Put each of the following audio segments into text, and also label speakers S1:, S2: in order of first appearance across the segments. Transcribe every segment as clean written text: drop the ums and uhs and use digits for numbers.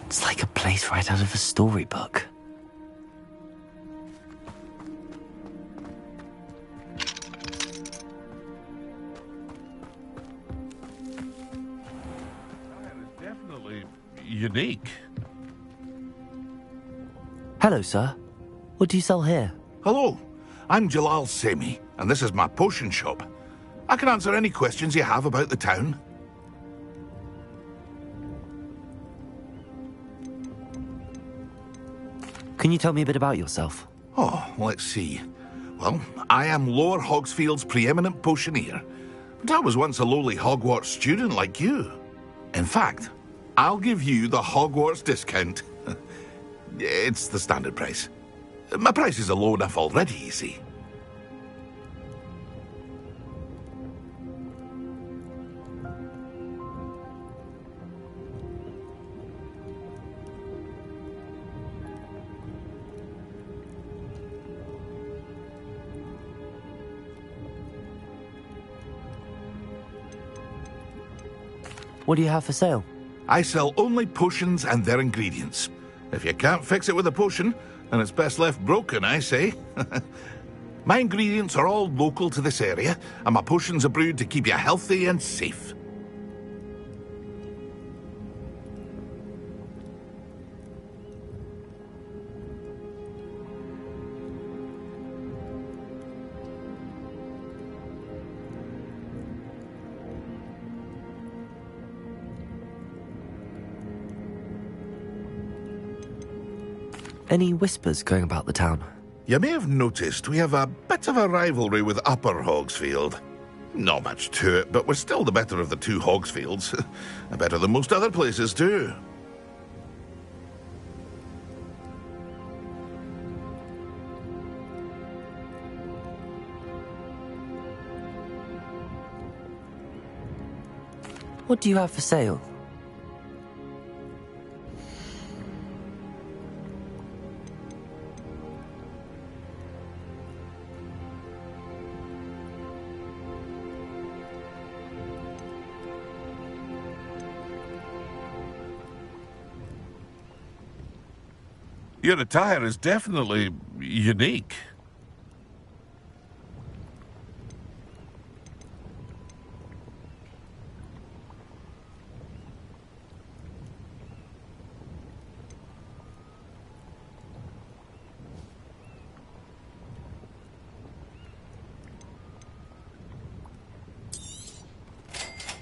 S1: It's like a place right out of a storybook.
S2: Definitely unique.
S1: Hello, sir. What do you sell here?
S3: Hello, I'm Jalal Semi, and this is my potion shop. I can answer any questions you have about the town.
S1: Can you tell me a bit about yourself?
S3: Oh, let's see. Well, I am Lower Hogsfield's preeminent potioneer, but I was once a lowly Hogwarts student like you. In fact, I'll give you the Hogwarts discount. It's the standard price. My prices are low enough already, you see.
S1: What do you have for sale?
S3: I sell only potions and their ingredients. If you can't fix it with a potion, then it's best left broken, I say. My ingredients are all local to this area, and my potions are brewed to keep you healthy and safe.
S1: Any whispers going about the town?
S3: You may have noticed we have a bit of a rivalry with Upper Hogsfield. Not much to it, but we're still the better of the two Hogsfields. Better than most other places, too.
S1: What do you have for sale?
S2: Your attire is definitely unique.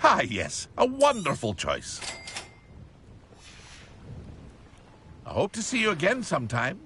S2: Ah, yes, a wonderful choice. I hope to see you again sometime.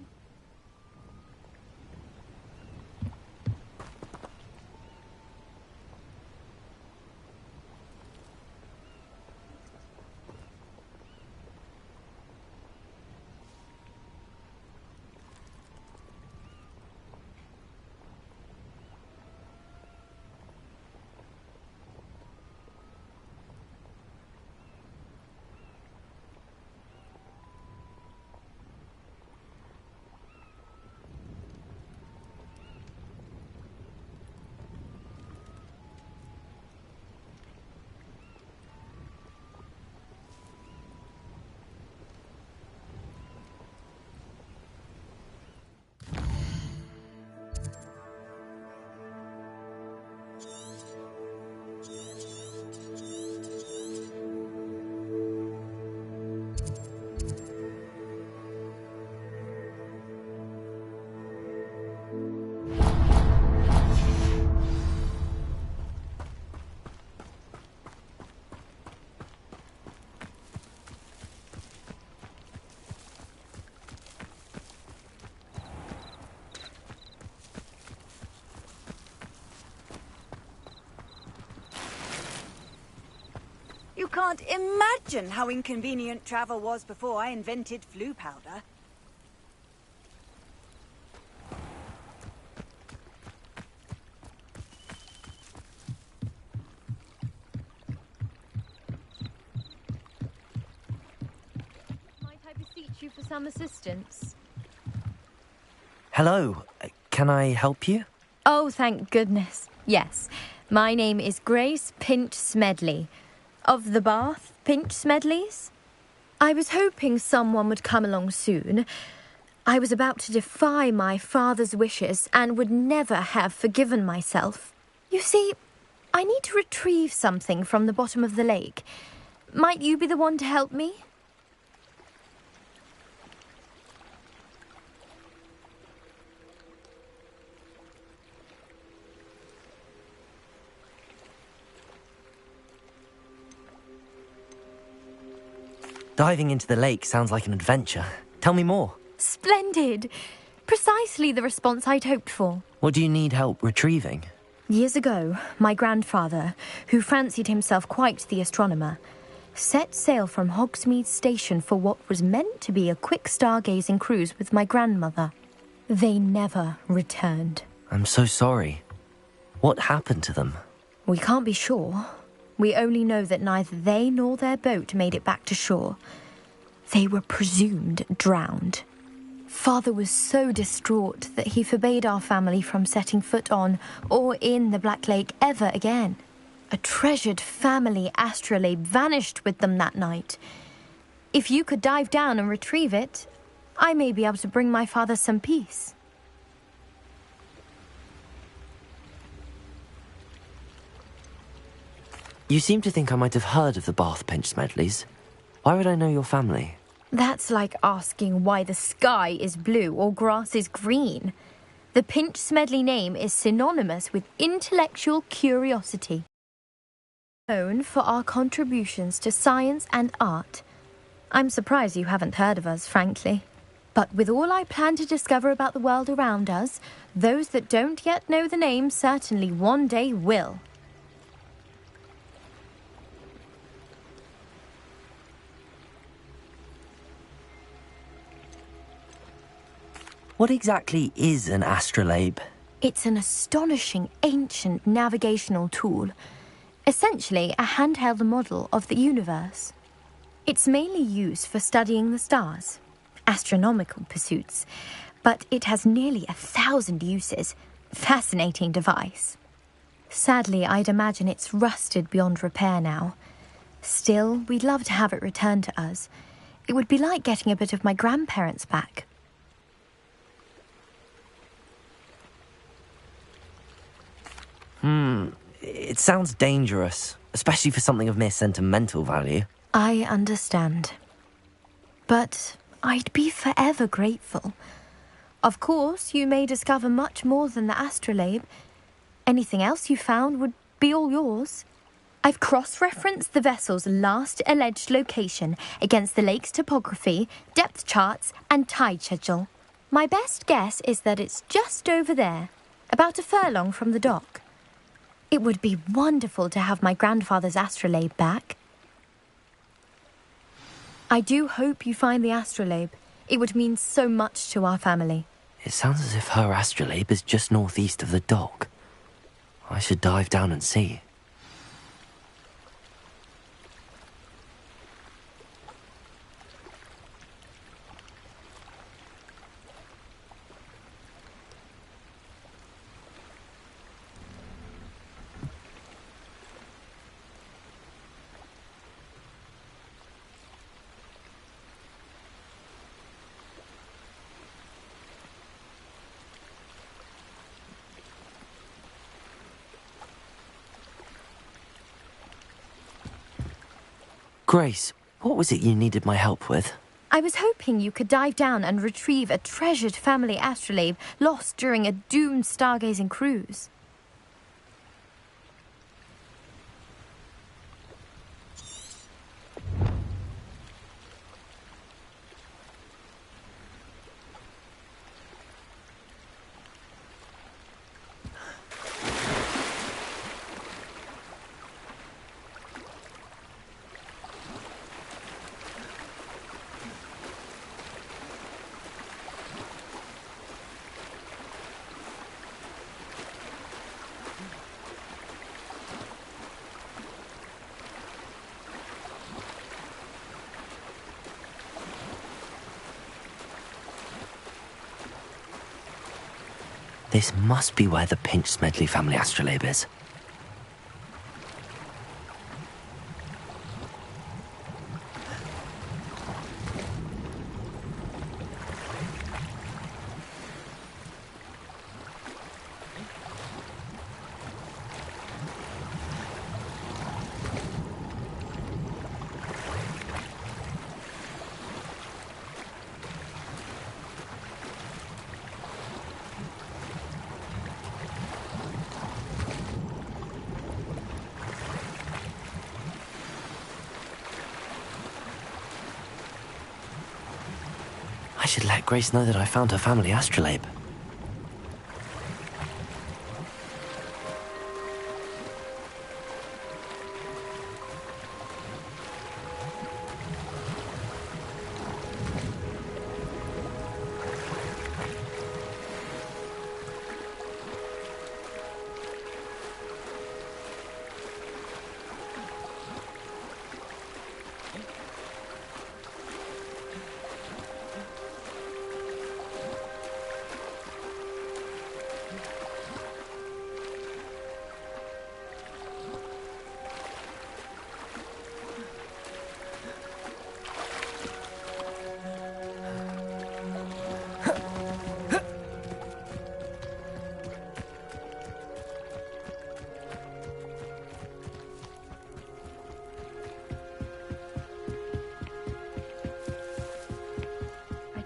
S4: You can't imagine how inconvenient travel was before I invented flu powder.
S5: Might I beseech you for some assistance?
S1: Hello. Can I help you?
S5: Oh, thank goodness. Yes. My name is Grace Pinch Smedley. Of the Bath Pinch Smedleys? I was hoping someone would come along soon. I was about to defy my father's wishes and would never have forgiven myself. You see, I need to retrieve something from the bottom of the lake. Might you be the one to help me?
S1: Diving into the lake sounds like an adventure. Tell me more.
S5: Splendid! Precisely the response I'd hoped for.
S1: What do you need help retrieving?
S5: Years ago, my grandfather, who fancied himself quite the astronomer, set sail from Hogsmeade Station for what was meant to be a quick stargazing cruise with my grandmother. They never returned.
S1: I'm so sorry. What happened to them?
S5: We can't be sure. We only know that neither they nor their boat made it back to shore. They were presumed drowned. Father was so distraught that he forbade our family from setting foot on or in the Black Lake ever again. A treasured family astrolabe vanished with them that night. If you could dive down and retrieve it, I may be able to bring my father some peace.
S1: You seem to think I might have heard of the Bath Pinch Smedleys. Why would I know your family?
S5: That's like asking why the sky is blue or grass is green. The Pinch Smedley name is synonymous with intellectual curiosity. Known for our contributions to science and art. I'm surprised you haven't heard of us, frankly. But with all I plan to discover about the world around us, those that don't yet know the name certainly one day will.
S1: What exactly is an astrolabe?
S5: It's an astonishing ancient navigational tool. Essentially a handheld model of the universe. It's mainly used for studying the stars, astronomical pursuits, but it has nearly 1,000 uses. Fascinating device. Sadly, I'd imagine it's rusted beyond repair now. Still, we'd love to have it returned to us. It would be like getting a bit of my grandparents back.
S1: It sounds dangerous, especially for something of mere sentimental value.
S5: I understand. But I'd be forever grateful. Of course, you may discover much more than the astrolabe. Anything else you found would be all yours. I've cross-referenced the vessel's last alleged location against the lake's topography, depth charts, and tide schedule. My best guess is that it's just over there, about a furlong from the dock. It would be wonderful to have my grandfather's astrolabe back. I do hope you find the astrolabe. It would mean so much to our family.
S1: It sounds as if her astrolabe is just northeast of the dock. I should dive down and see. Grace, what was it you needed my help with?
S5: I was hoping you could dive down and retrieve a treasured family astrolabe lost during a doomed stargazing cruise.
S1: This must be where the Pinch Smedley family astrolabe is. I should let Grace know that I found her family astrolabe.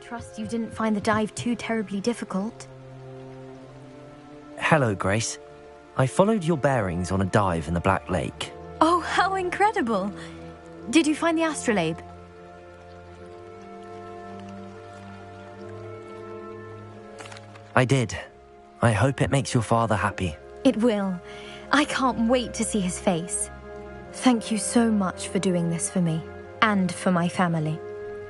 S5: Trust you didn't find the dive too terribly difficult.
S1: Hello, Grace. I followed your bearings on a dive in the Black Lake.
S5: Oh, how incredible! Did you find the astrolabe?
S1: I did. I hope it makes your father happy.
S5: It will. I can't wait to see his face. Thank you so much for doing this for me, and for my family.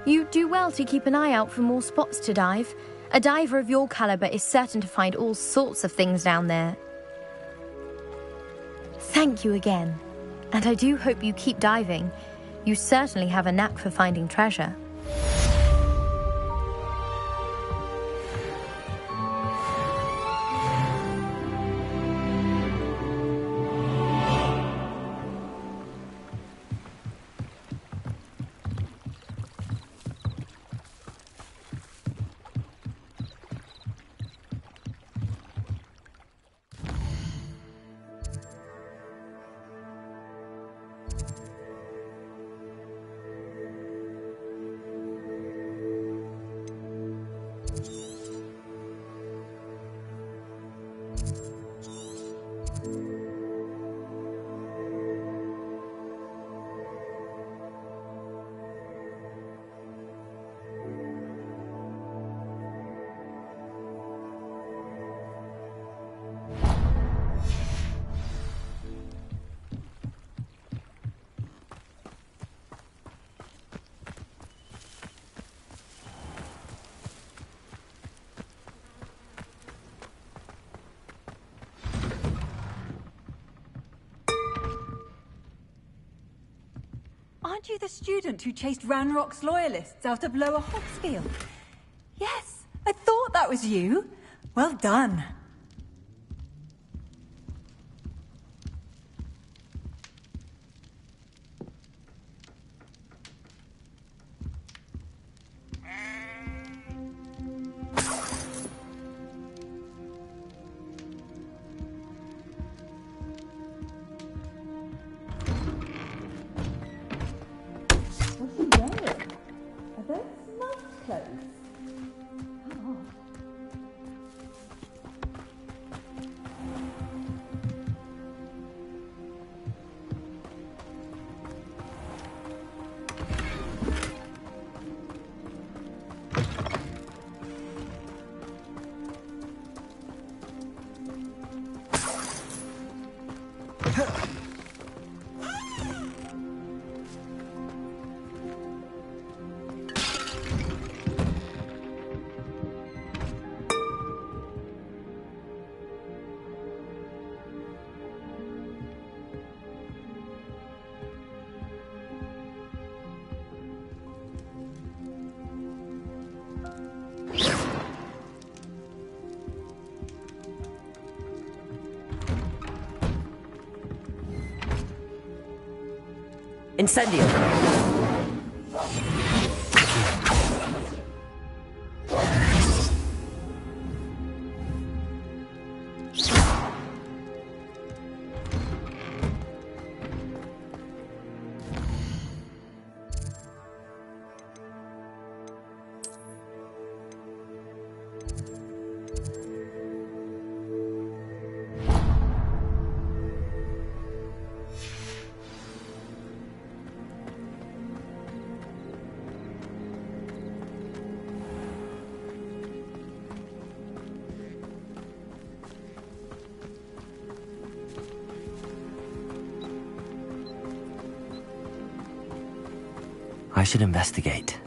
S5: You do well to keep an eye out for more spots to dive. A diver of your caliber is certain to find all sorts of things down there. Thank you again. And I do hope you keep diving. You certainly have a knack for finding treasure.
S4: Aren't you the student who chased Ranrock's loyalists out of Lower Hogsfield? Yes, I thought that was you. Well done.
S1: Incendio! I should investigate.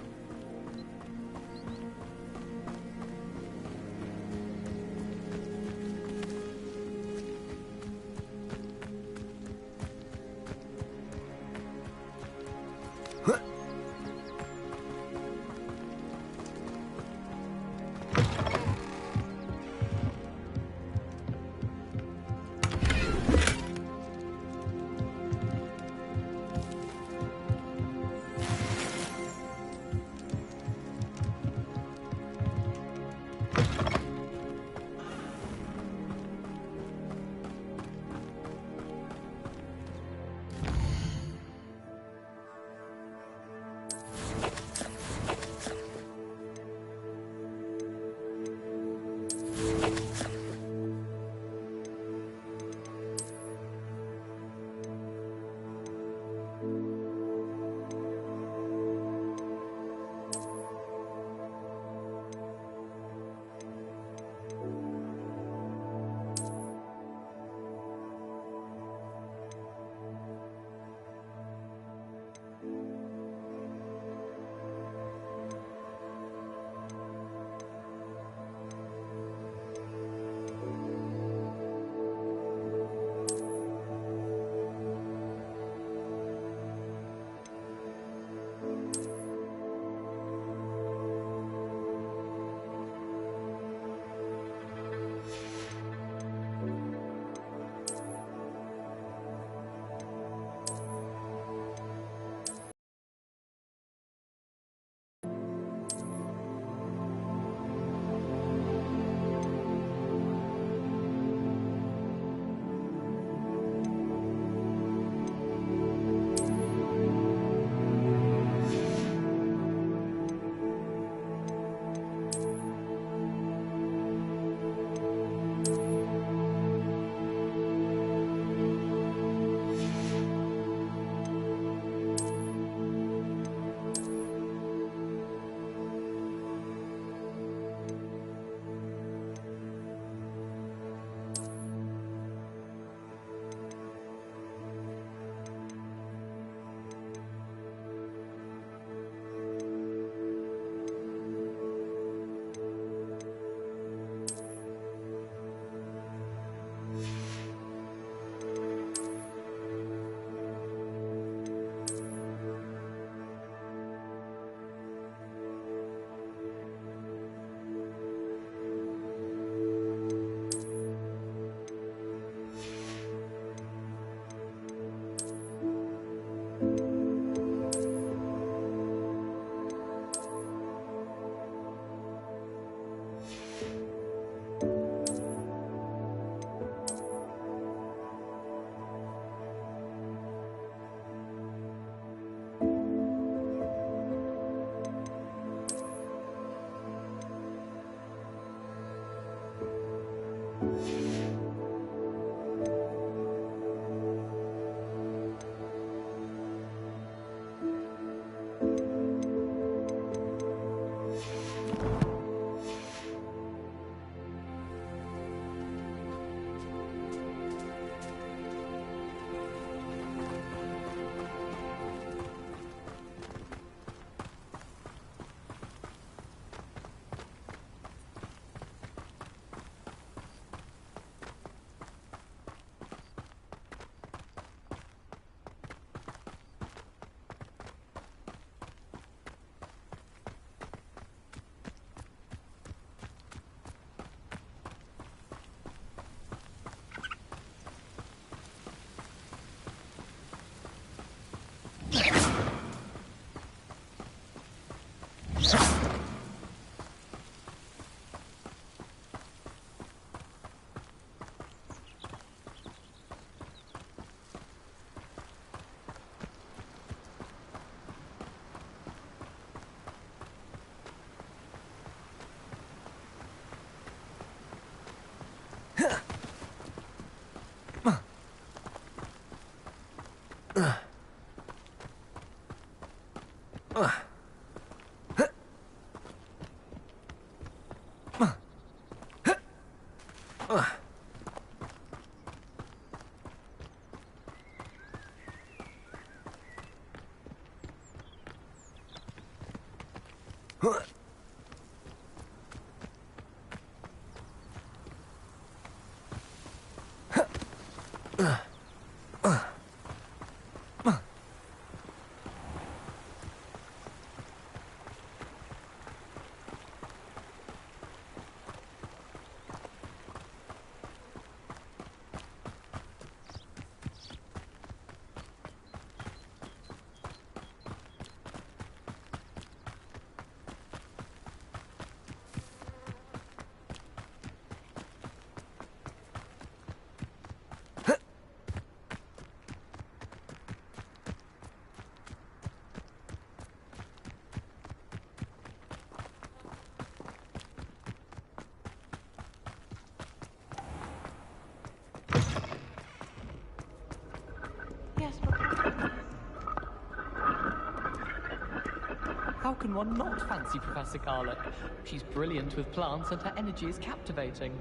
S6: How can one not fancy Professor Garlick? She's brilliant with plants and her energy is captivating.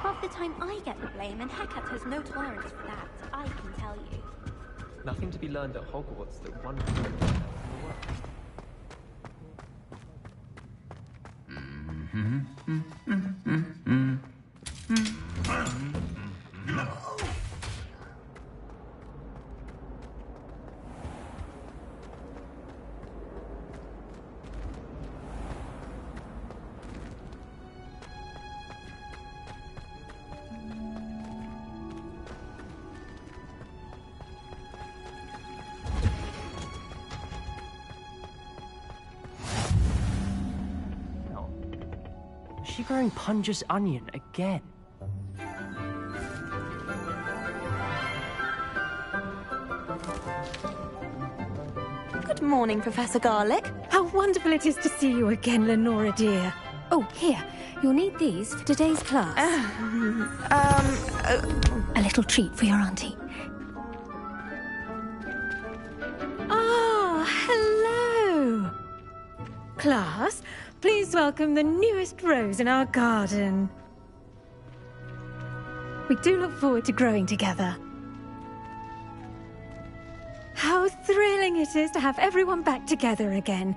S7: Half the time I get the blame, and Hecate has no tolerance for that, I can tell you.
S6: Nothing to be learned at Hogwarts that one can learn
S1: Is she growing Punja's onion again?
S7: Good morning, Professor Garlick.
S8: How wonderful it is to see you again, Lenora dear. Oh, here. You'll need these for today's class. A little treat for your auntie. Ah, hello. Class, please welcome the newest rose in our garden. We do look forward to growing together. How thrilling it is to have everyone back together again.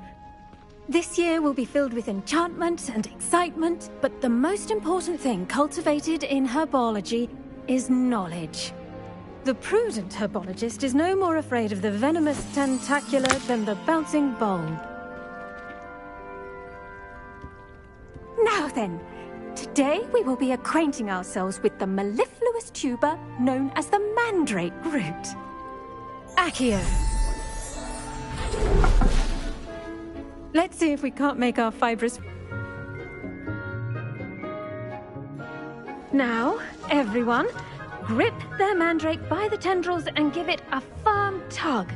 S8: This year will be filled with enchantment and excitement, but the most important thing cultivated in herbology is knowledge. The prudent herbologist is no more afraid of the venomous tentacular than the bouncing bulb. Now then, today we will be acquainting ourselves with the mellifluous tuber known as the mandrake root. Accio. Let's see if we can't make our fibrous... Now, everyone, grip their mandrake by the tendrils and give it a firm tug.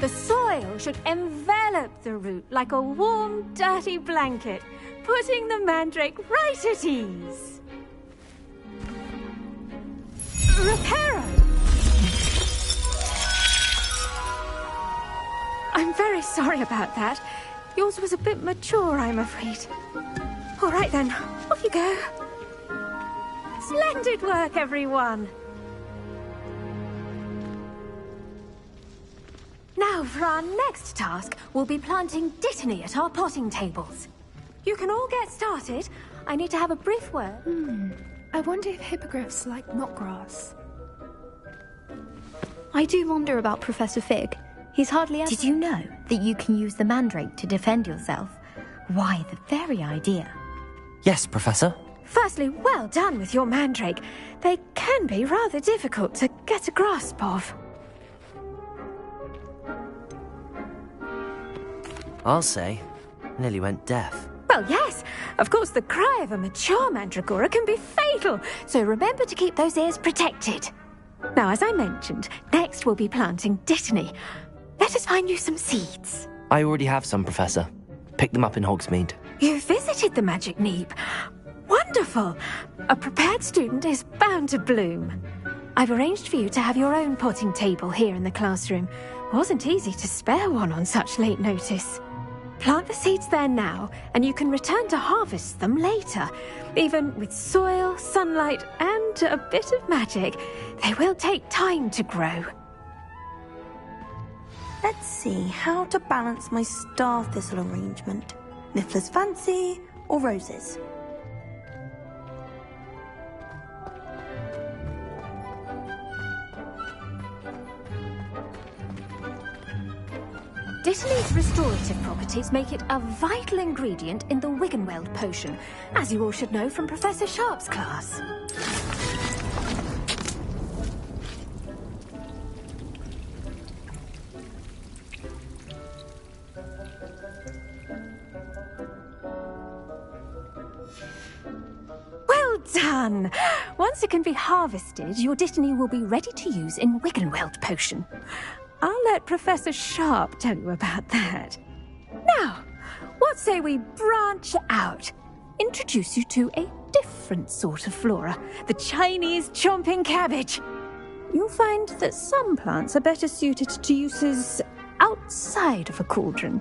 S8: The soil should envelop the root like a warm, dirty blanket, putting the mandrake right at ease. Reparo! I'm very sorry about that. Yours was a bit mature, I'm afraid. All right then, off you go. Splendid work, everyone! Now, for our next task, we'll be planting dittany at our potting tables. You can all get started. I need to have a brief word.
S9: I wonder if hippogriffs like knotgrass.
S5: I do wonder about Professor Fig. He's hardly ever... Did you know that you can use the mandrake to defend yourself? Why, the very idea.
S1: Yes, Professor.
S8: Firstly, well done with your mandrake. They can be rather difficult to get a grasp of.
S1: I'll say. Nearly went deaf.
S8: Well, yes. Of course, the cry of a mature mandragora can be fatal, so remember to keep those ears protected. Now, as I mentioned, next we'll be planting Dittany. Let us find you some seeds.
S1: I already have some, Professor. Picked them up in Hogsmeade.
S8: You visited the Magic Neep. Wonderful! A prepared student is bound to bloom. I've arranged for you to have your own potting table here in the classroom. Wasn't easy to spare one on such late notice. Plant the seeds there now, and you can return to harvest them later. Even with soil, sunlight, and a bit of magic, they will take time to grow.
S7: Let's see how to balance my star thistle arrangement. Niffler's fancy or roses?
S8: Dittany's restorative properties make it a vital ingredient in the Wiggenweld potion, as you all should know from Professor Sharp's class. Well done! Once it can be harvested, your Dittany will be ready to use in Wiggenweld potion. I'll let Professor Sharp tell you about that. Now, what say we branch out? Introduce you to a different sort of flora, the Chinese chomping cabbage. You'll find that some plants are better suited to uses outside of a cauldron.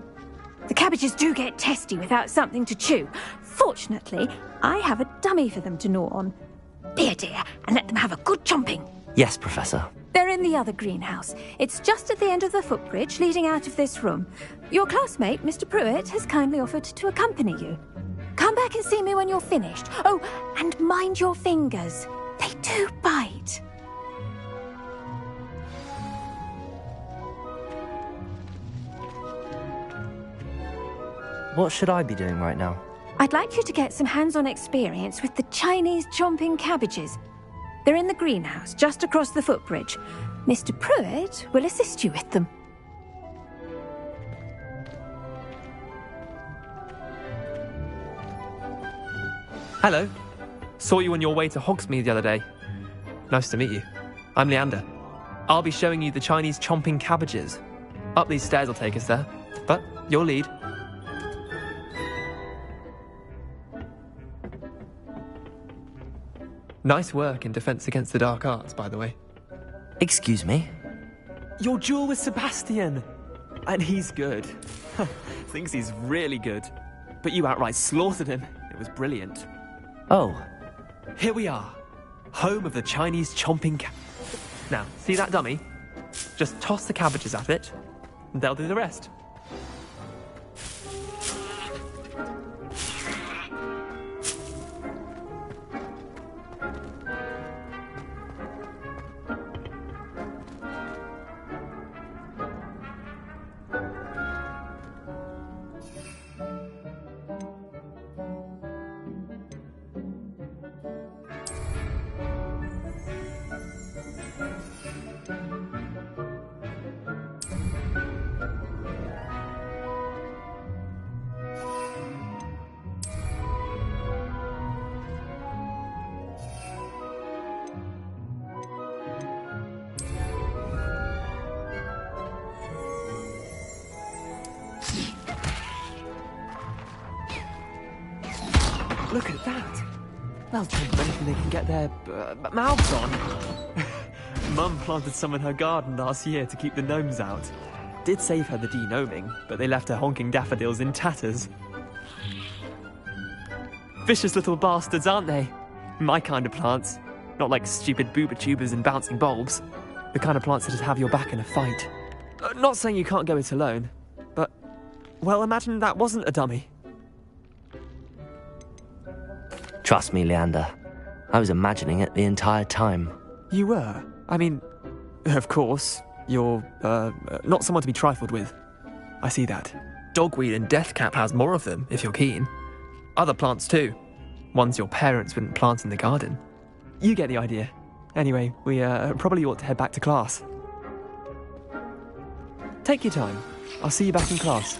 S8: The cabbages do get testy without something to chew. Fortunately, I have a dummy for them to gnaw on. Be a dear and let them have a good chomping.
S1: Yes, Professor.
S8: They're in the other greenhouse. It's just at the end of the footbridge leading out of this room. Your classmate, Mr. Pruitt, has kindly offered to accompany you. Come back and see me when you're finished. Oh, and mind your fingers. They do bite.
S1: What should I be doing right now?
S8: I'd like you to get some hands-on experience with the Chinese chomping cabbages. They're in the greenhouse, just across the footbridge. Mr. Pruitt will assist you with them.
S6: Hello. Saw you on your way to Hogsmeade the other day. Nice to meet you. I'm Leander. I'll be showing you the Chinese chomping cabbages. Up these stairs will take us there, but your lead. Nice work in Defense Against the Dark Arts, by the way.
S1: Excuse me?
S6: Your duel with Sebastian! And he's good. Thinks he's really good. But you outright slaughtered him. It was brilliant.
S1: Oh.
S6: Here we are. Home of the Chinese chomping Now, see that dummy? Just toss the cabbages at it, and they'll do the rest. Look at that. They'll chomp anything they can get their mouths on. Mum planted some in her garden last year to keep the gnomes out. Did save her the de-gnoming, but they left her honking daffodils in tatters. Vicious little bastards, aren't they? My kind of plants. Not like stupid booba tubers and bouncing bulbs. The kind of plants that just have your back in a fight. Not saying you can't go it alone, but, well, imagine that wasn't a dummy.
S1: Trust me, Leander. I was imagining it the entire time.
S6: You were? I mean, of course, you're, not someone to be trifled with. I see that. Dogweed and deathcap has more of them, if you're keen. Other plants too. Ones your parents wouldn't plant in the garden. You get the idea. Anyway, we, probably ought to head back to class. Take your time. I'll see you back in class.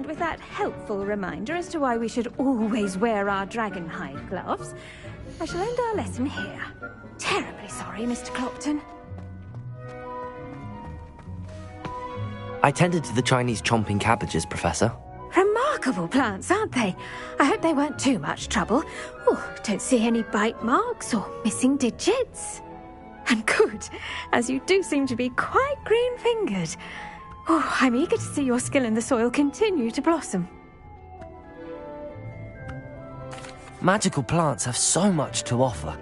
S8: with that helpful reminder as to why we should always wear our dragonhide gloves, I shall end our lesson here. Terribly sorry, Mr. Clopton.
S1: I tended to the Chinese chomping cabbages, Professor.
S8: Remarkable plants, aren't they? I hope they weren't too much trouble. Oh, don't see any bite marks or missing digits. And good, as you do seem to be quite green-fingered. Oh, I'm eager to see your skill in the soil continue to blossom.
S1: Magical plants have so much to offer.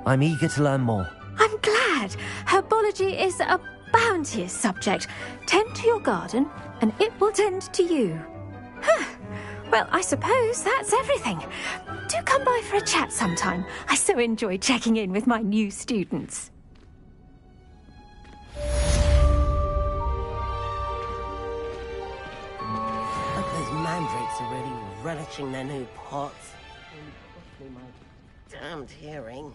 S1: I'm eager to learn more.
S8: I'm glad. Herbology is a bounteous subject. Tend to your garden, and it will tend to you. Well, I suppose that's everything. Do come by for a chat sometime. I so enjoy checking in with my new students.
S10: Look, those mandrakes are really relishing their new pots. My damned hearing.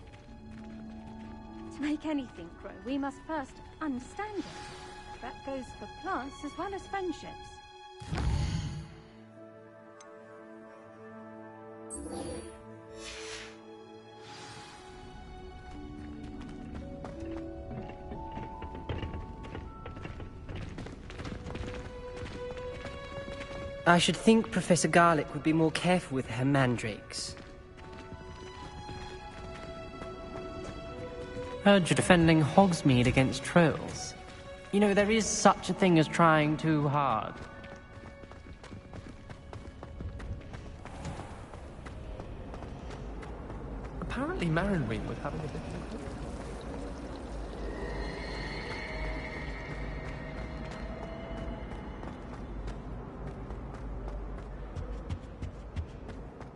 S8: To make anything grow, we must first understand it. That goes for plants as well as friendships.
S11: I should think Professor Garlick would be more careful with her mandrakes.
S12: Heard you're defending Hogsmeade against trolls. You know, there is such a thing as trying too hard.
S6: Apparently Marinween was having a bit of a...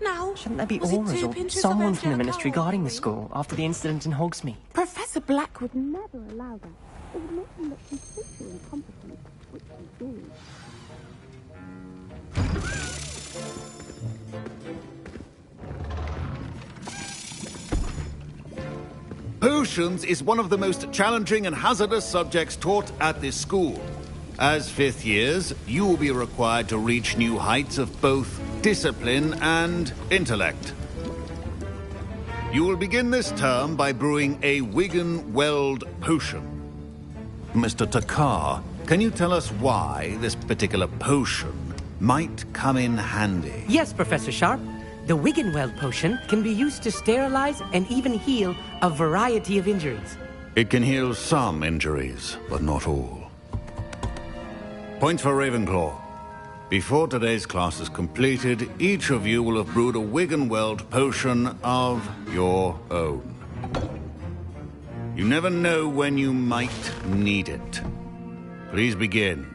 S7: Now,
S12: Shouldn't there be
S7: was it
S12: auras
S7: 2
S12: or
S7: pinches
S12: someone
S7: of
S12: from the ministry
S7: FDR
S12: guarding the
S7: colour?
S12: school after the incident in Hogsmeade?
S7: Professor Black would never allow that. It would make him look completely incompetent, which he do.
S13: Potions is one of the most challenging and hazardous subjects taught at this school. As fifth years, you will be required to reach new heights of both discipline and intellect. You will begin this term by brewing a Wigan-Weld potion. Mr. Takar, can you tell us why this particular potion might come in handy?
S11: Yes, Professor Sharp. The Wiggenweld potion can be used to sterilize and even heal a variety of injuries.
S13: It can heal some injuries, but not all. Points for Ravenclaw. Before today's class is completed, each of you will have brewed a Wiggenweld potion of your own. You never know when you might need it. Please begin.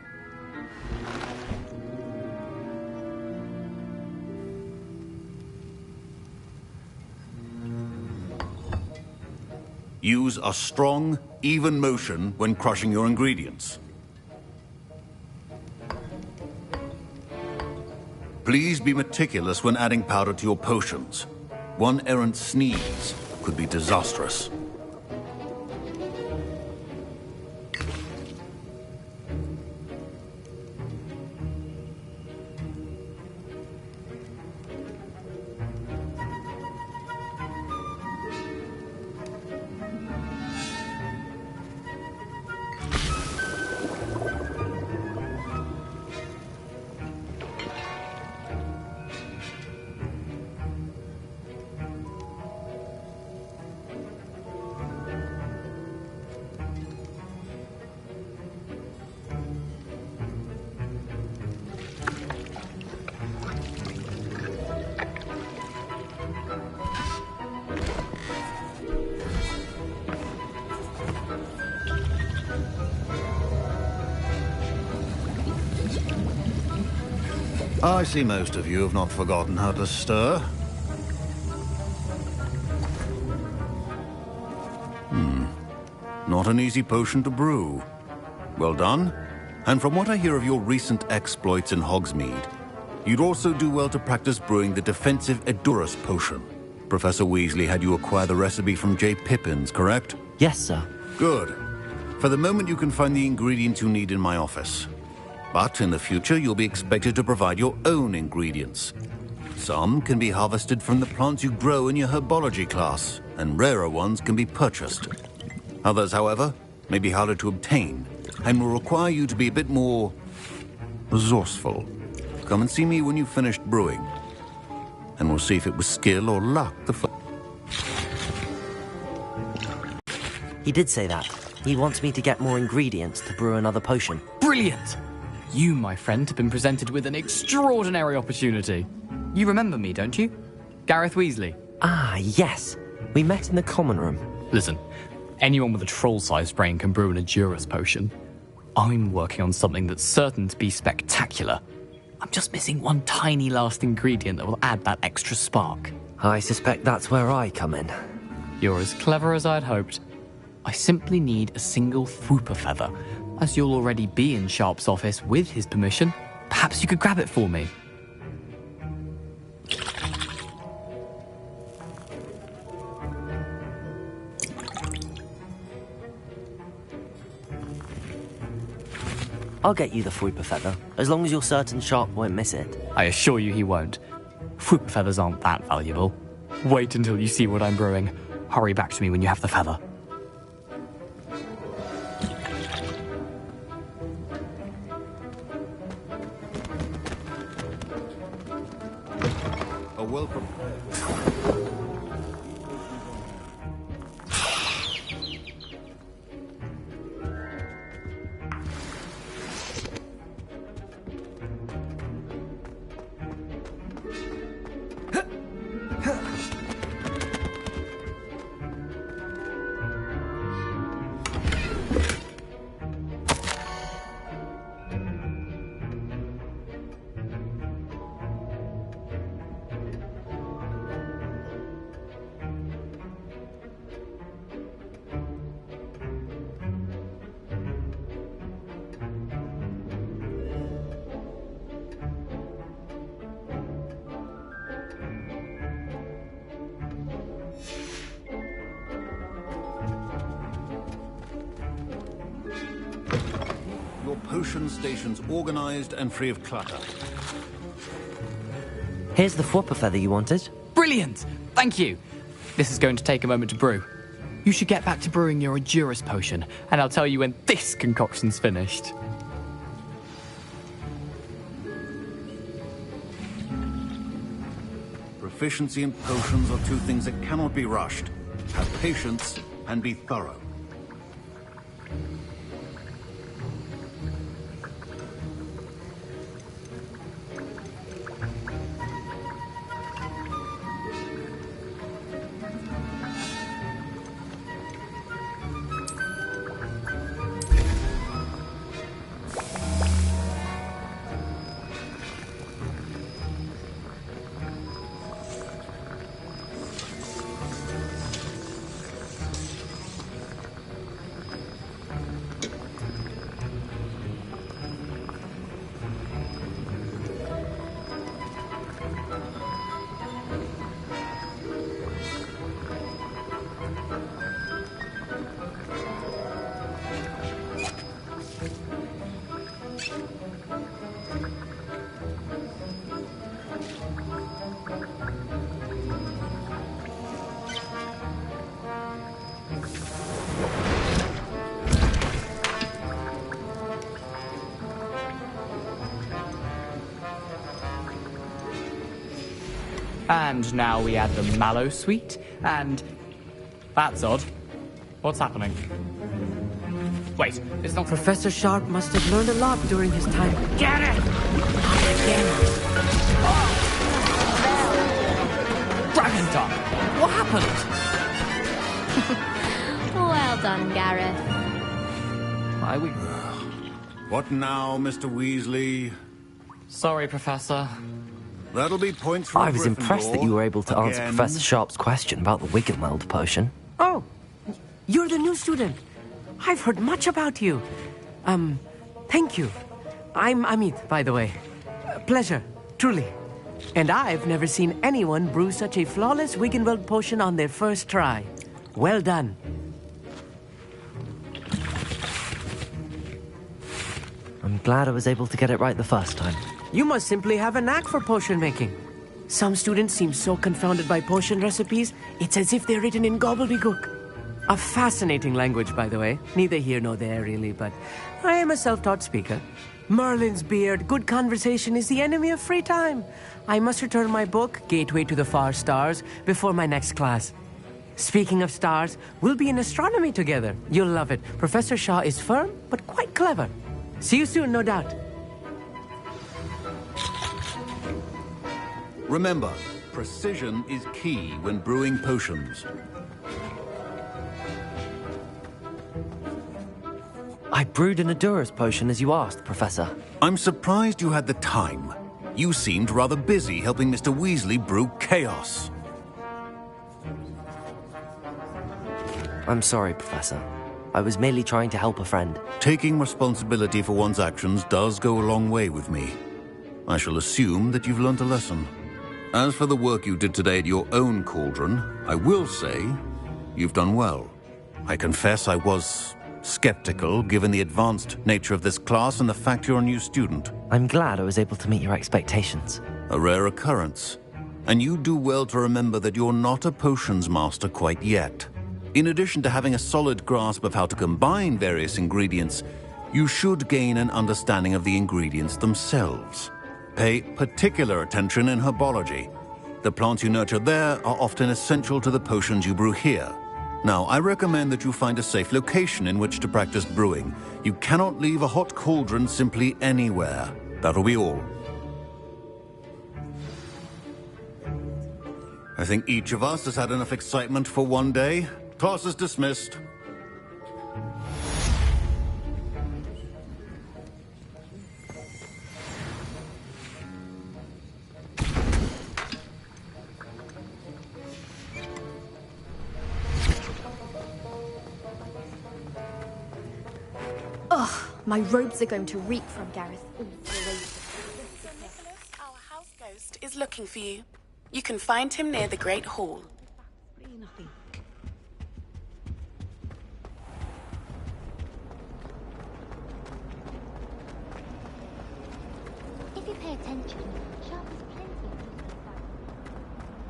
S13: Use a strong, even motion when crushing your ingredients. Please be meticulous when adding powder to your potions. One errant sneeze could be disastrous. I see most of you have not forgotten how to stir. Not an easy potion to brew. Well done. And from what I hear of your recent exploits in Hogsmeade, you'd also do well to practice brewing the defensive Edurus potion. Professor Weasley had you acquire the recipe from J. Pippins, correct?
S1: Yes, sir.
S13: Good. For the moment, you can find the ingredients you need in my office. But in the future, you'll be expected to provide your own ingredients. Some can be harvested from the plants you grow in your herbology class, and rarer ones can be purchased. Others, however, may be harder to obtain, and will require you to be a bit more resourceful. Come and see me when you've finished brewing, and we'll see if it was skill or luck the
S1: He did say that. He wants me to get more ingredients to brew another potion.
S14: Brilliant! You, my friend, have been presented with an extraordinary opportunity. You remember me, don't you? Gareth Weasley.
S1: Ah, yes. We met in the common room.
S14: Listen, anyone with a troll-sized brain can brew an Edurus potion. I'm working on something that's certain to be spectacular. I'm just missing one tiny last ingredient that will add that extra spark.
S1: I suspect that's where I come in.
S14: You're as clever as I'd hoped. I simply need a single Fwooper feather. As you'll already be in Sharp's office with his permission, perhaps you could grab it for me.
S1: I'll get you the Fwooper feather, as long as you're certain Sharp won't miss it.
S14: I assure you he won't. Fwooper feathers aren't that valuable. Wait until you see what I'm brewing. Hurry back to me when you have the feather.
S13: welcome. Potion stations organized and free of clutter.
S1: Here's the Fwooper feather you wanted.
S14: Brilliant! Thank you. This is going to take a moment to brew. You should get back to brewing your Edurus potion, and I'll tell you when this concoction's finished.
S13: Proficiency in potions are two things that cannot be rushed. Have patience and be thorough.
S14: And now we add the mallow sweet, and... That's odd. What's happening? Wait, it's not...
S11: Professor Sharp must have learned a lot during his time.
S14: Get it! Dragon Tongue! What happened?
S5: Well done, Gareth.
S13: What now, Mr. Weasley?
S14: Sorry, Professor.
S13: That'll be points for
S1: I was impressed that you were able to answer Professor Sharp's question about the Wiggenweld potion.
S11: Oh, you're the new student. I've heard much about you. Thank you. I'm Amit, by the way. Pleasure, truly. And I've never seen anyone brew such a flawless Wiggenweld potion on their first try. Well done.
S1: I'm glad I was able to get it right the first time.
S11: You must simply have a knack for potion making. Some students seem so confounded by potion recipes, it's as if they're written in gobbledygook. A fascinating language, by the way. Neither here nor there, really, but I am a self-taught speaker. Merlin's beard, good conversation is the enemy of free time. I must return my book, Gateway to the Far Stars, before my next class. Speaking of stars, we'll be in astronomy together. You'll love it. Professor Shaw is firm, but quite clever. See you soon, no doubt.
S13: Remember, precision is key when brewing potions.
S1: I brewed an Adurus potion as you asked, Professor.
S13: I'm surprised you had the time. You seemed rather busy helping Mr. Weasley brew chaos.
S1: I'm sorry, Professor. I was merely trying to help a friend.
S13: Taking responsibility for one's actions does go a long way with me. I shall assume that you've learnt a lesson. As for the work you did today at your own cauldron, I will say you've done well. I confess I was skeptical, given the advanced nature of this class and the fact you're a new student.
S1: I'm glad I was able to meet your expectations.
S13: A rare occurrence. And you do well to remember that you're not a potions master quite yet. In addition to having a solid grasp of how to combine various ingredients, you should gain an understanding of the ingredients themselves. Pay particular attention in herbology. The plants you nurture there are often essential to the potions you brew here. Now, I recommend that you find a safe location in which to practice brewing. You cannot leave a hot cauldron simply anywhere. That'll be all. I think each of us has had enough excitement for one day. Class is dismissed.
S5: Ugh, my robes are going to reek from Gareth.
S15: Sir Nicholas, our house ghost, is looking for you. You can find him near the Great Hall.
S16: If you pay attention, Sharp has plenty of people to find.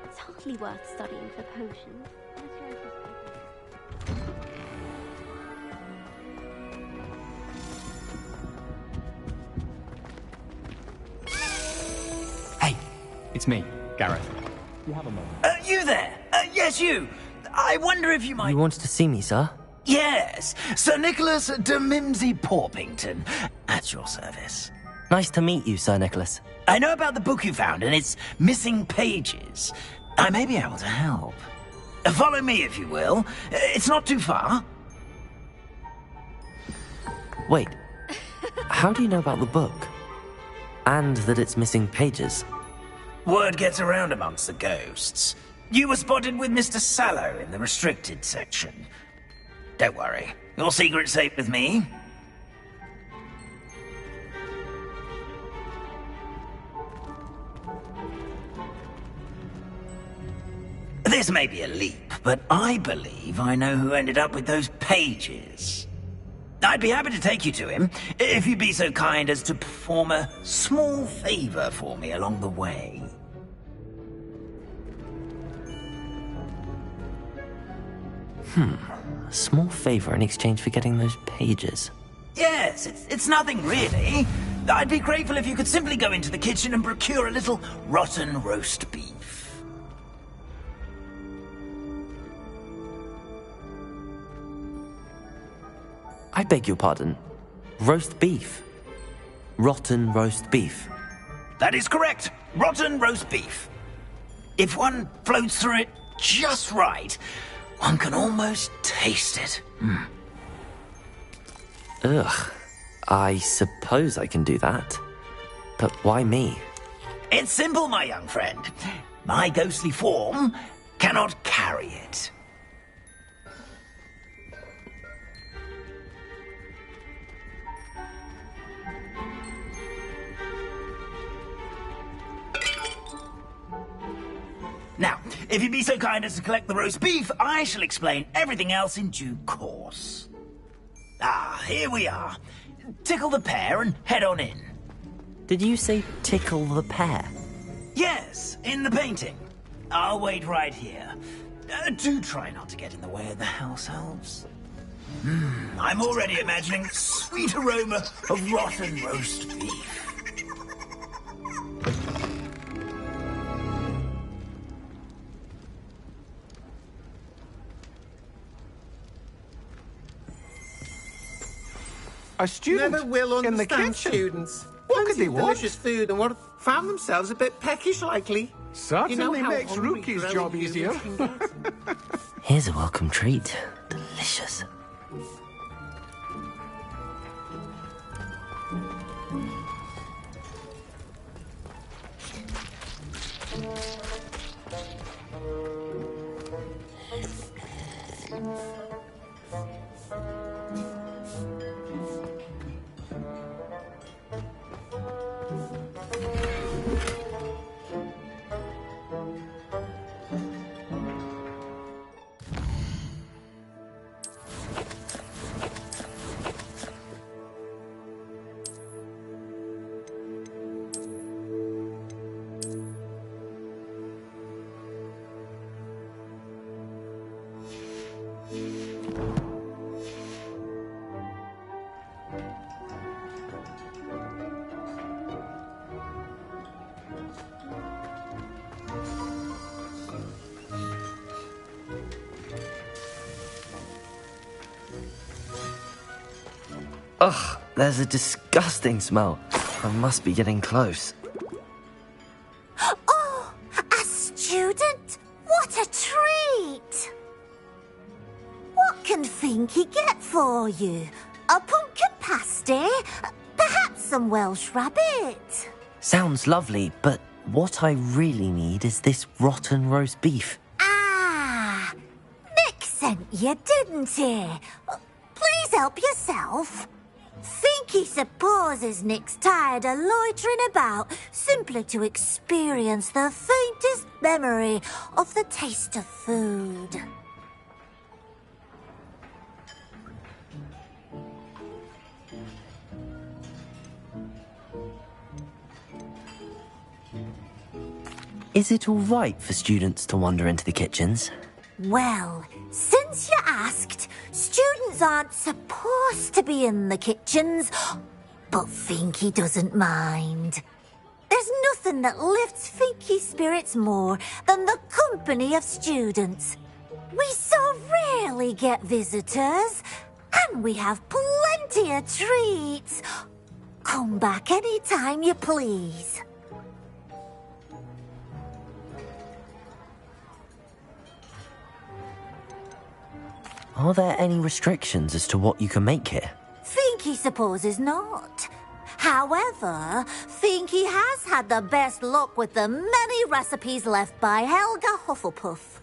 S16: It's hardly worth studying for potions.
S14: Hey, it's me, Gareth. You have a moment.
S17: You there? Yes, you. I wonder if you might...
S1: You wanted to see me, sir?
S17: Yes, Sir Nicholas de Mimsy Porpington, at your service.
S1: Nice to meet you, Sir Nicholas.
S17: I know about the book you found and its missing pages. I may be able to help. Follow me, if you will. It's not too far.
S1: Wait, how do you know about the book? And that it's missing pages?
S17: Word gets around amongst the ghosts. You were spotted with Mr. Sallow in the restricted section. Don't worry, your secret's safe with me. This may be a leap, but I believe I know who ended up with those pages. I'd be happy to take you to him, if you'd be so kind as to perform a small favor for me along the way.
S1: A small favor in exchange for getting those pages.
S17: Yes, it's nothing really. I'd be grateful if you could simply go into the kitchen and procure a little rotten roast beef.
S1: I beg your pardon. Roast beef. Rotten roast beef.
S17: That is correct. Rotten roast beef. If one floats through it just right, one can almost taste it.
S1: Ugh. I suppose I can do that. But why me?
S17: It's simple, my young friend. My ghostly form cannot carry it. Now, if you'd be so kind as to collect the roast beef, I shall explain everything else in due course. Ah, here we are. Tickle the pear and head on in.
S1: Did you say tickle the pear?
S17: Yes, in the painting. I'll wait right here. Do try not to get in the way of the house elves. I'm already imagining the sweet aroma of rotten roast beef.
S18: A student
S19: Never will
S18: in the
S19: understand
S18: kitchen.
S19: students.
S18: What could
S19: Fancy
S18: they want?
S19: delicious food and found themselves a bit peckish likely.
S18: Certainly
S19: how
S18: makes
S19: hungry
S18: Rookie's
S19: growing
S18: job
S19: humans
S18: easier.
S19: can get.
S1: Here's a welcome treat. Delicious. Ugh, there's a disgusting smell. I must be getting close.
S20: Oh, a student? What a treat! What can Finky get for you? A pumpkin pasty? Perhaps some Welsh rabbit?
S1: Sounds lovely, but what I really need is this rotten roast beef.
S20: Ah, Nick sent you, didn't he? Please help yourself. Finky supposes Nick's tired of loitering about simply to experience the faintest memory of the taste of food.
S1: Is it all right for students to wander into the kitchens?
S20: Well, since you asked, students aren't supposed to be in the kitchens, but Finky doesn't mind. There's nothing that lifts Finky's spirits more than the company of students. We so rarely get visitors, and we have plenty of treats. Come back any time you please.
S1: Are there any restrictions as to what you can make here?
S20: Finky supposes not. However, Finky has had the best luck with the many recipes left by Helga Hufflepuff.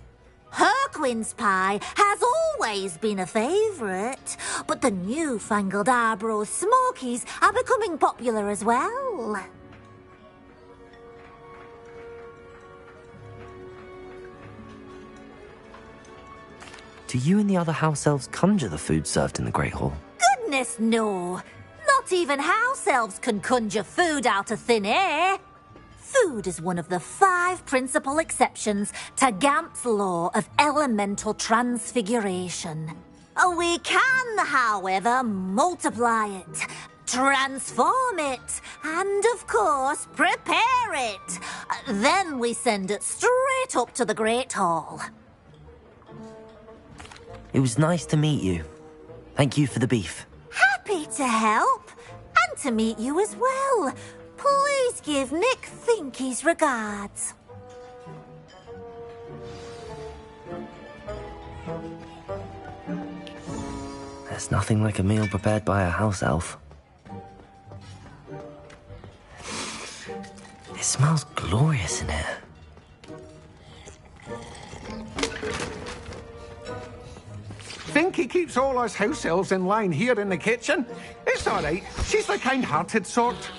S20: Her quince pie has always been a favourite, but the newfangled Arbroath Smokies are becoming popular as well.
S1: Do you and the other house elves conjure the food served in the Great Hall?
S20: Goodness, no. Not even house elves can conjure food out of thin air. Food is one of the 5 principal exceptions to Gamp's law of elemental transfiguration. We can, however, multiply it, transform it, and, of course, prepare it. Then we send it straight up to the Great Hall.
S1: It was nice to meet you. Thank you for the beef.
S20: Happy to help, and to meet you as well. Please give Nick Finky's regards.
S1: There's nothing like a meal prepared by a house elf. It smells glorious in here.
S19: Finky keeps all us house elves in line here in the kitchen. It's all right. She's the kind-hearted sort.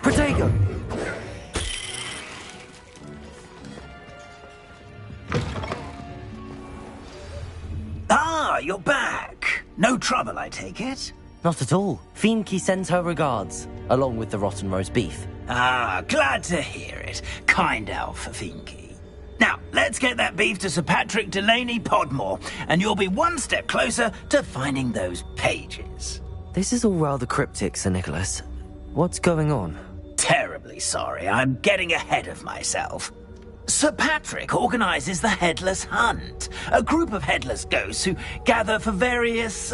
S1: Protego!
S17: Ah, you're back. No trouble, I take it?
S1: Not at all. Finky sends her regards, along with the rotten roast beef.
S17: Ah, glad to hear it. Kind elf for Finky. Now, let's get that beef to Sir Patrick Delaney Podmore, and you'll be one step closer to finding those pages.
S1: This is all rather cryptic, Sir Nicholas. What's going on?
S17: Terribly sorry, I'm getting ahead of myself. Sir Patrick organises the Headless Hunt, a group of headless ghosts who gather for various,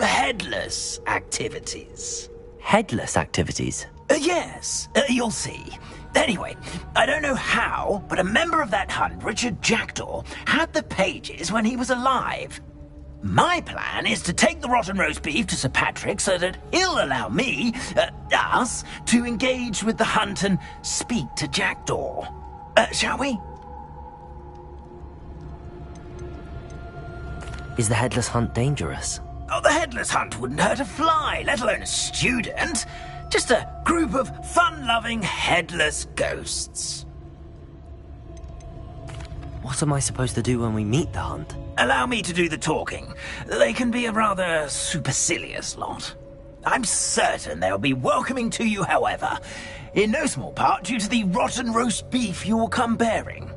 S17: headless activities.
S1: Headless activities?
S17: Yes, you'll see. Anyway, I don't know how, but a member of that hunt, Richard Jackdaw, had the pages when he was alive. My plan is to take the rotten roast beef to Sir Patrick so that he'll allow me, us, to engage with the hunt and speak to Jackdaw. Shall we?
S1: Is the Headless Hunt dangerous?
S17: Oh, the Headless Hunt wouldn't hurt a fly, let alone a student. Just a group of fun-loving headless ghosts.
S1: What am I supposed to do when we meet the hunt?
S17: Allow me to do the talking. They can be a rather supercilious lot. I'm certain they'll be welcoming to you, however, in no small part due to the rotten roast beef you will come bearing.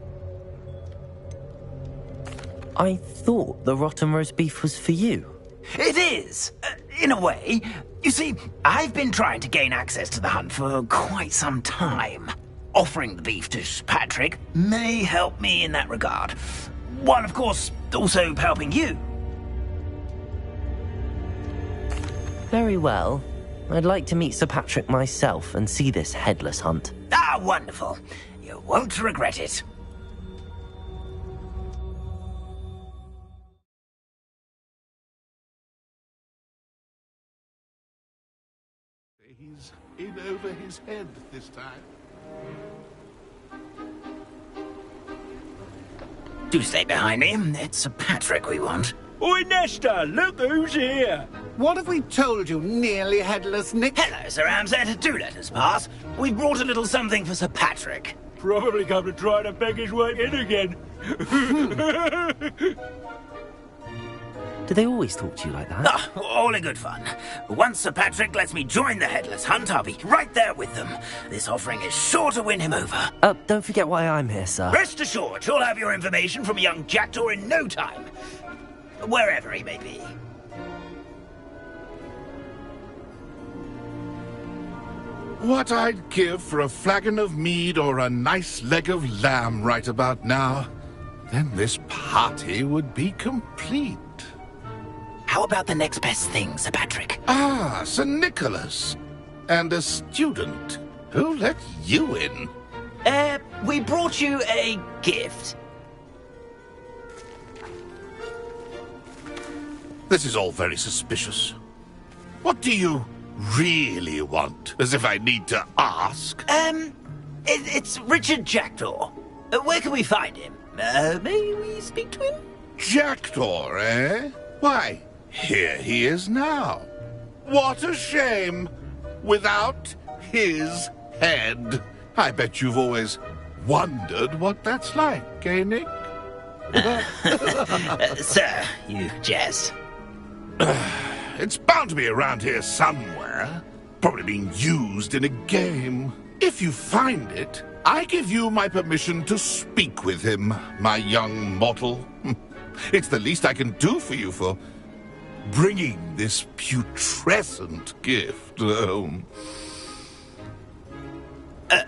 S1: I thought the rotten roast beef was for you.
S17: It is, in a way. You see, I've been trying to gain access to the hunt for quite some time. Offering the beef to Patrick may help me in that regard. While, of course, also helping you.
S1: Very well. I'd like to meet Sir Patrick myself and see this headless hunt.
S17: Ah, wonderful. You won't regret it.
S3: He's in over his head this time.
S17: Do stay behind me. It's Sir Patrick we want.
S18: Oi, Nesta, look who's here.
S19: What have we told you, nearly headless Nick?
S17: Hello, Sir Ramsay. Do let us pass. We've brought a little something for Sir Patrick.
S18: Probably come to try to beg his way in again.
S1: Do they always talk to you like that?
S17: Ah, all in good fun. Once Sir Patrick lets me join the Headless Hunt, I'll be right there with them. This offering is sure to win him over.
S1: Don't forget why I'm here, sir.
S17: Rest assured, you'll have your information from a young Jackdaw in no time. Wherever he may be.
S3: What I'd give for a flagon of mead or a nice leg of lamb right about now. Then this party would be complete.
S17: How about the next best thing, Sir Patrick?
S3: Ah, Sir Nicholas. And a student. Who let you in?
S17: We brought you a gift.
S3: This is all very suspicious. What do you really want? As if I need to ask.
S17: It's Richard Jackdaw. Where can we find him? May we speak to him?
S3: Jackdaw, eh? Why, here he is now. What a shame. Without his head. I bet you've always wondered what that's like, eh, Nick?
S17: Sir, you jest.
S3: It's bound to be around here somewhere. Probably being used in a game. If you find it, I give you my permission to speak with him, my young mortal. It's the least I can do for you for bringing this putrescent gift home.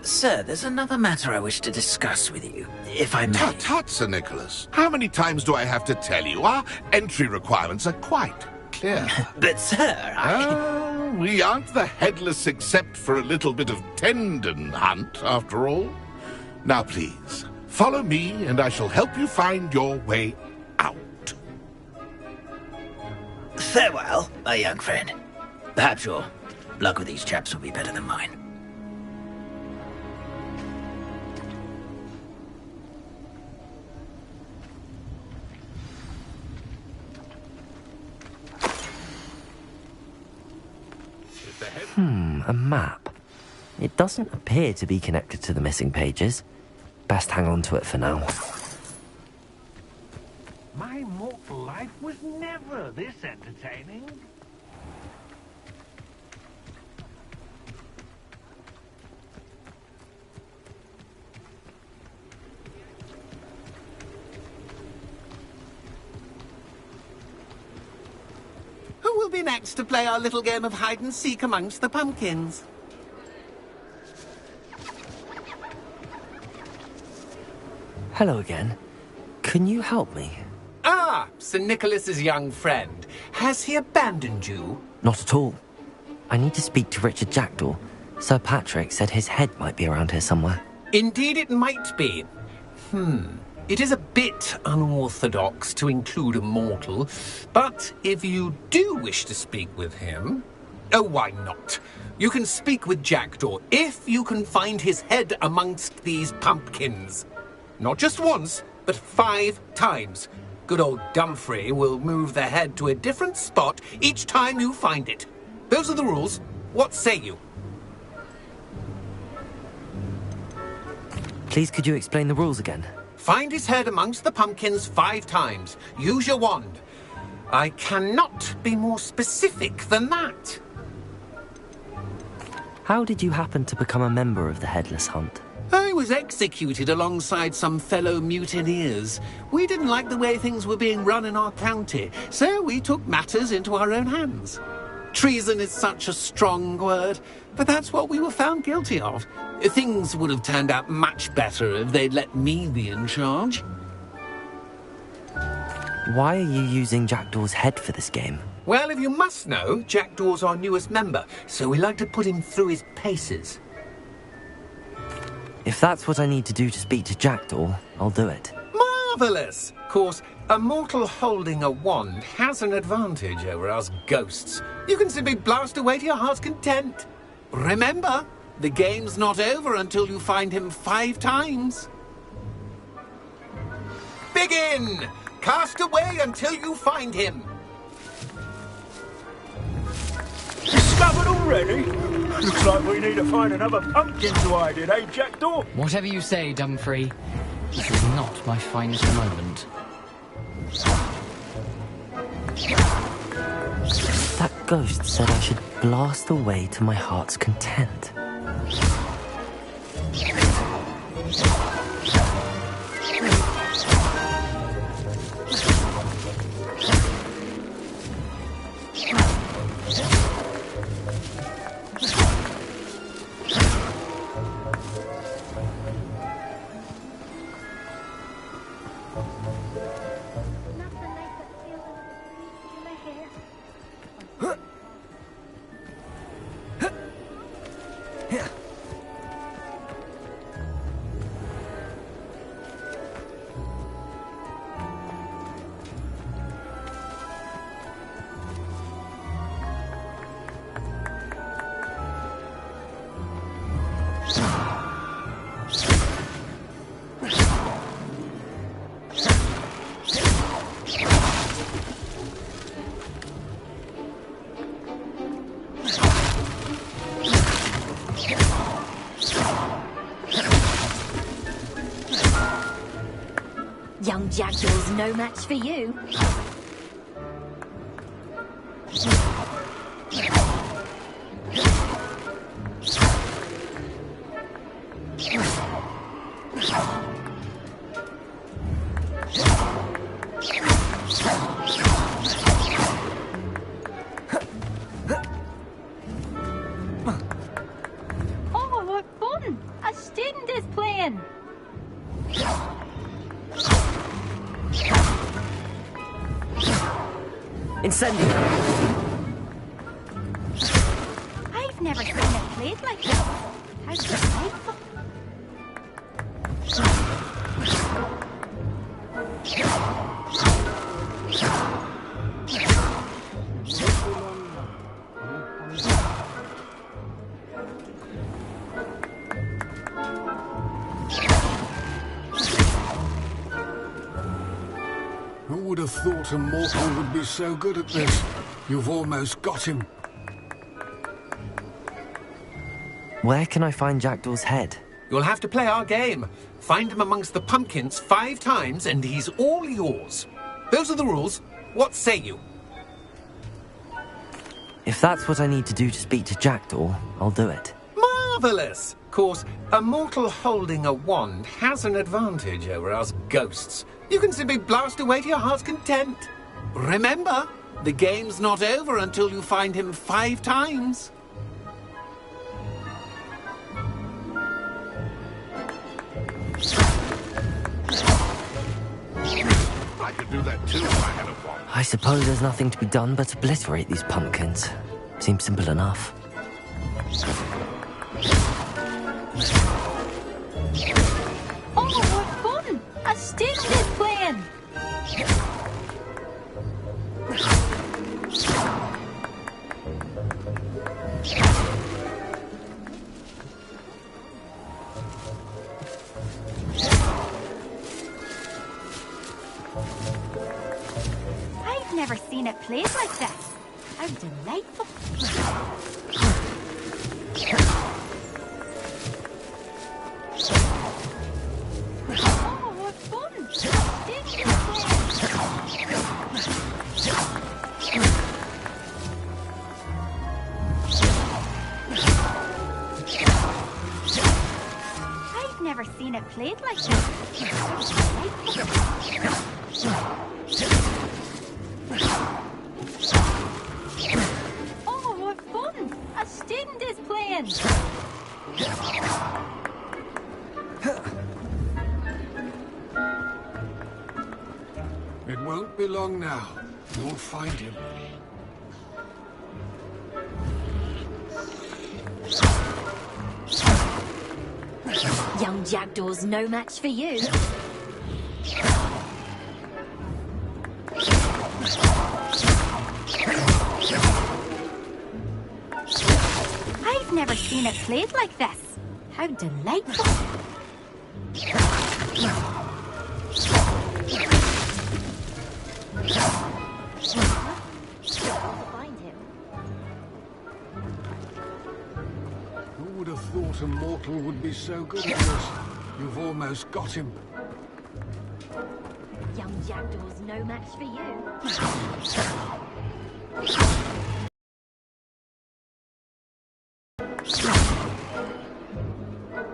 S17: Sir, there's another matter I wish to discuss with you, if I may.
S2: Tut, tut, Sir Nicholas. How many times do I have to tell you? Our entry requirements are quite clear.
S17: But, sir,
S2: we aren't the headless except for a little bit of tendon hunt, after all. Now, please, follow me, and I shall help you find your way out.
S17: Farewell, my young friend. Perhaps your luck with these chaps will be better than mine.
S1: A map. It doesn't appear to be connected to the missing pages. Best hang on to it for now.
S19: My mortal life was never this entertaining.
S11: Who will be next to play our little game of hide-and-seek amongst the pumpkins?
S1: Hello again. Can you help me?
S11: Ah, Sir Nicholas's young friend. Has he abandoned you?
S1: Not at all. I need to speak to Richard Jackdaw. Sir Patrick said his head might be around here somewhere.
S11: Indeed it might be. It is a bit unorthodox to include a mortal, but if you do wish to speak with him... Oh, why not? You can speak with Jackdaw if you can find his head amongst these pumpkins. Not just once, but 5 times. Good old Dumfrey will move the head to a different spot each time you find it. Those are the rules. What say you?
S1: Please, could you explain the rules again?
S11: Find his head amongst the pumpkins 5 times. Use your wand. I cannot be more specific than that.
S1: How did you happen to become a member of the Headless Hunt?
S11: I was executed alongside some fellow mutineers. We didn't like the way things were being run in our county, so we took matters into our own hands. Treason is such a strong word, but that's what we were found guilty of. Things would have turned out much better if they'd let me be in charge.
S1: Why are you using Jackdaw's head for this game?
S11: Well, if you must know, Jackdaw's our newest member, so we like to put him through his paces.
S1: If that's what I need to do to speak to Jackdaw, I'll do it.
S11: Marvellous! Of course, a mortal holding a wand has an advantage over us ghosts. You can simply blast away to your heart's content. Remember, the game's not over until you find him 5 times. Begin! Cast away until you find him.
S18: Discovered already? Looks like we need to find another pumpkin to hide in, eh, Jackdaw?
S14: Whatever you say, Dumfrey. This is not my finest moment.
S1: That ghost said I should blast away to my heart's content.
S16: Young Jackdaw's no match for you.
S20: Oh, what fun! A
S8: student is playing.
S1: Incendio!
S8: I've never seen it played like this. How delightful.
S21: Who would have thought a mortal would be so good at this? You've almost got him.
S1: Where can I find Jackdaw's head?
S19: You'll have to play our game. Find him amongst the pumpkins 5 times and he's all yours. Those are the rules. What say you?
S1: If that's what I need to do to speak to Jackdaw, I'll do it.
S19: Marvellous! Of course, a mortal holding a wand has an advantage over us ghosts. You can simply blast away to your heart's content. Remember, the game's not over until you find him 5 times.
S2: I could do that too if I had a wand.
S1: I suppose there's nothing to be done but obliterate these pumpkins. Seems simple enough.
S8: Oh, what fun! A student is playing. I've never seen it played like this. How delightful. Oh, what fun! Student is I've never seen it played like this. Oh, what fun! A student is playing.
S21: It won't be long now. You'll find him.
S20: Young Jackdaw's no match for you.
S8: I've never seen it played like this. How delightful.
S21: Who would have thought a mortal would be so good at this? You've almost got him.
S20: Young Jackdaw's no match for you.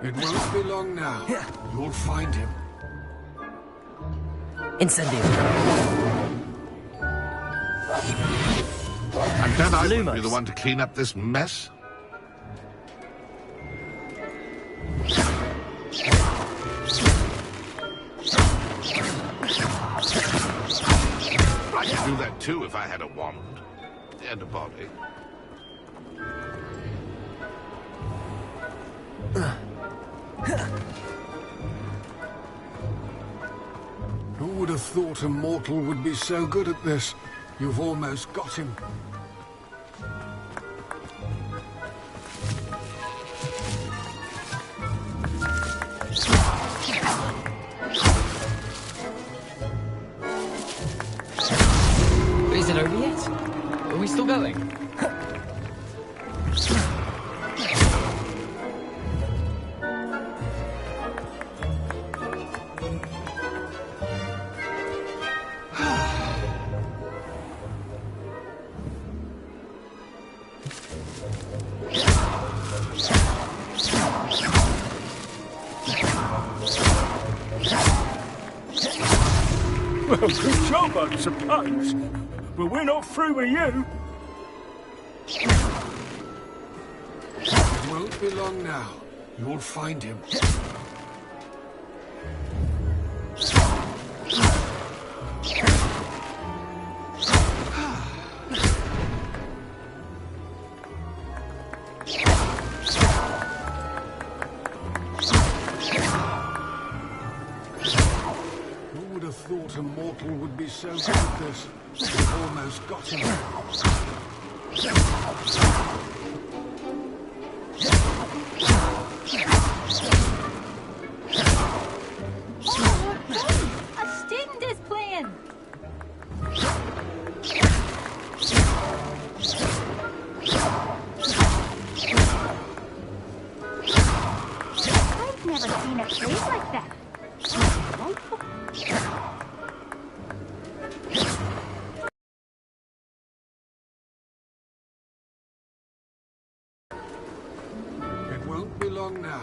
S21: It won't be long now. You'll find him.
S1: Incendio!
S2: And then I would be the one to clean up this mess. I could do that too if I had a wand and a body.
S21: Who would have thought a mortal would be so good at this? You've almost got him.
S14: Is it over yet? Are we still going?
S18: Well, good job, I suppose. But we're not through with you.
S21: It won't be long now. You'll find him. Who would have thought a mortal would be so good at this? You've almost got him.
S20: A string is playing.
S16: I've never seen a place like that.
S21: It won't be long now.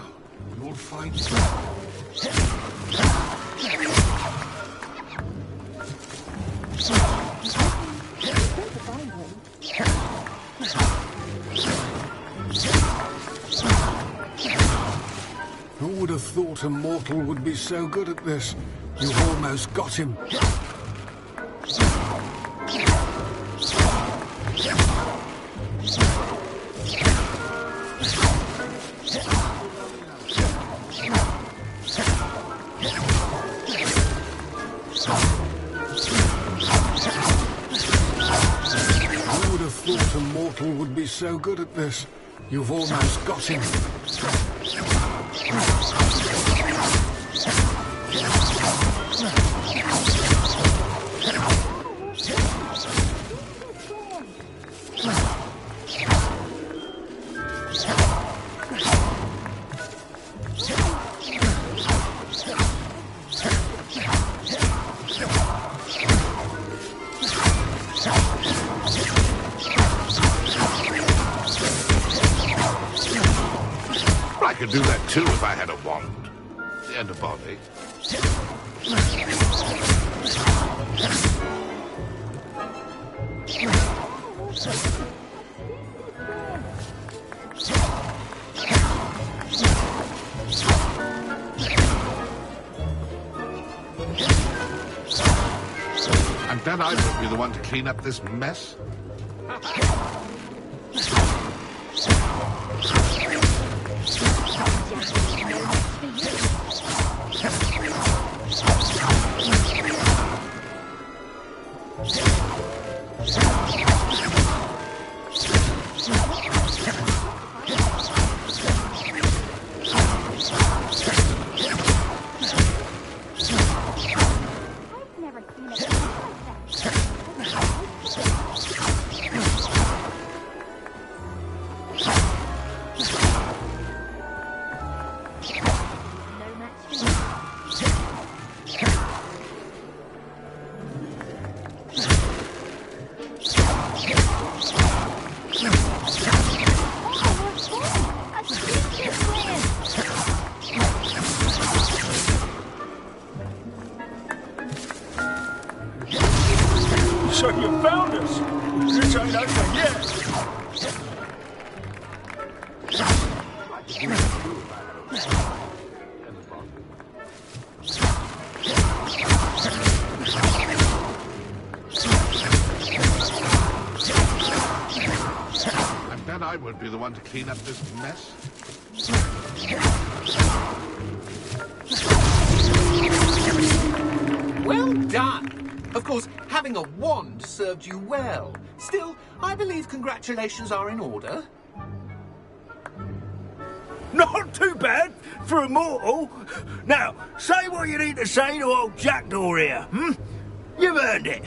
S21: You'll find him. Who would have thought a mortal would be so good at this? You've almost got him. Who would have thought a mortal would be so good at this? You've almost got him.
S2: I could do that too if I had a wand and a body. I'm glad I won't be the one to clean up this mess.
S18: So you found us. This ain't over yet.
S2: I'm glad I won't be the one to clean up this mess.
S19: Well done. Of course, having a wand served you well. Still, I believe congratulations are in order.
S18: Not too bad for a mortal. Now, say what you need to say to old Jackdaw here, hmm? You've earned it.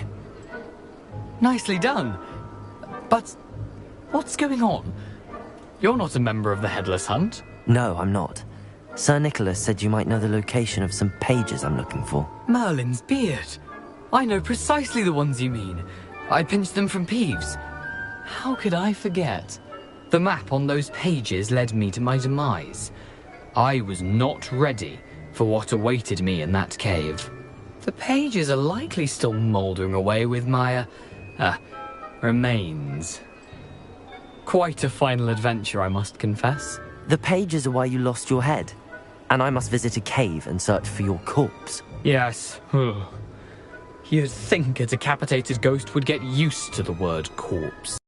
S14: Nicely done. But what's going on? You're not a member of the Headless Hunt.
S1: No, I'm not. Sir Nicholas said you might know the location of some pages I'm looking for.
S14: Merlin's beard. I know precisely the ones you mean. I pinched them from Peeves. How could I forget? The map on those pages led me to my demise. I was not ready for what awaited me in that cave. The pages are likely still mouldering away with my, remains. Quite a final adventure, I must confess.
S1: The pages are why you lost your head, and I must visit a cave and search for your corpse.
S14: Yes. You'd think a decapitated ghost would get used to the word corpse.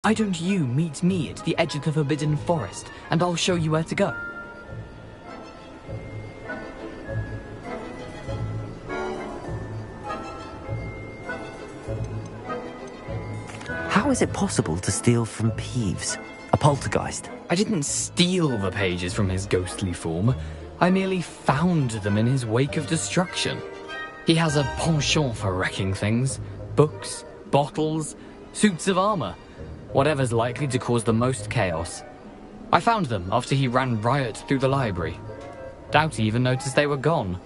S14: Why don't you meet me at the edge of the Forbidden Forest, and I'll show you where to go?
S1: How is it possible to steal from Peeves, a poltergeist?
S14: I didn't steal the pages from his ghostly form. I merely found them in his wake of destruction. He has a penchant for wrecking things. Books, bottles, suits of armor. Whatever's likely to cause the most chaos. I found them after he ran riot through the library. Doubt he even noticed they were gone.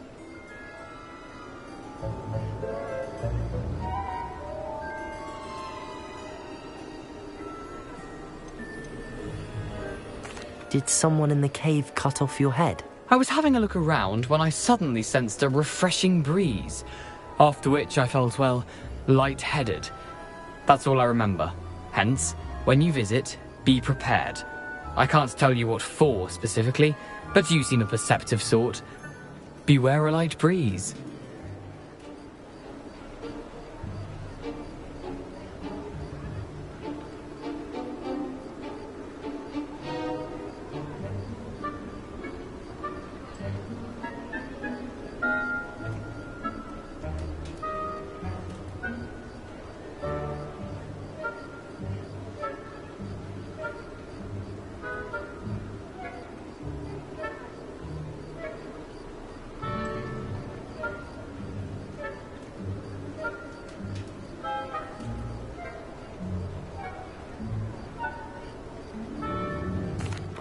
S1: Did someone in the cave cut off your head?
S14: I was having a look around when I suddenly sensed a refreshing breeze, after which I felt, well, lightheaded. That's all I remember. Hence, when you visit, be prepared. I can't tell you what for specifically, but you seem a perceptive sort. Beware a light breeze.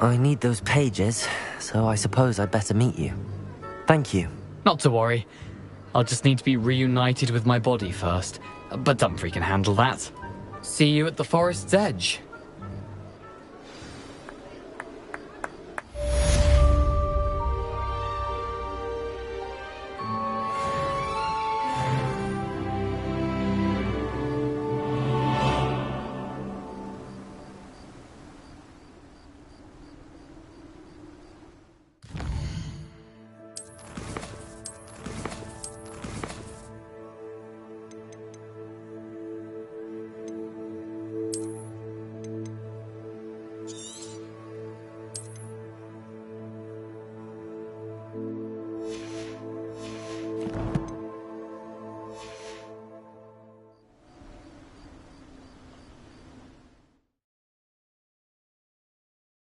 S1: I need those pages, so I suppose I'd better meet you. Thank you.
S14: Not to worry. I'll just need to be reunited with my body first. But Dumfries can handle that. See you at the forest's edge.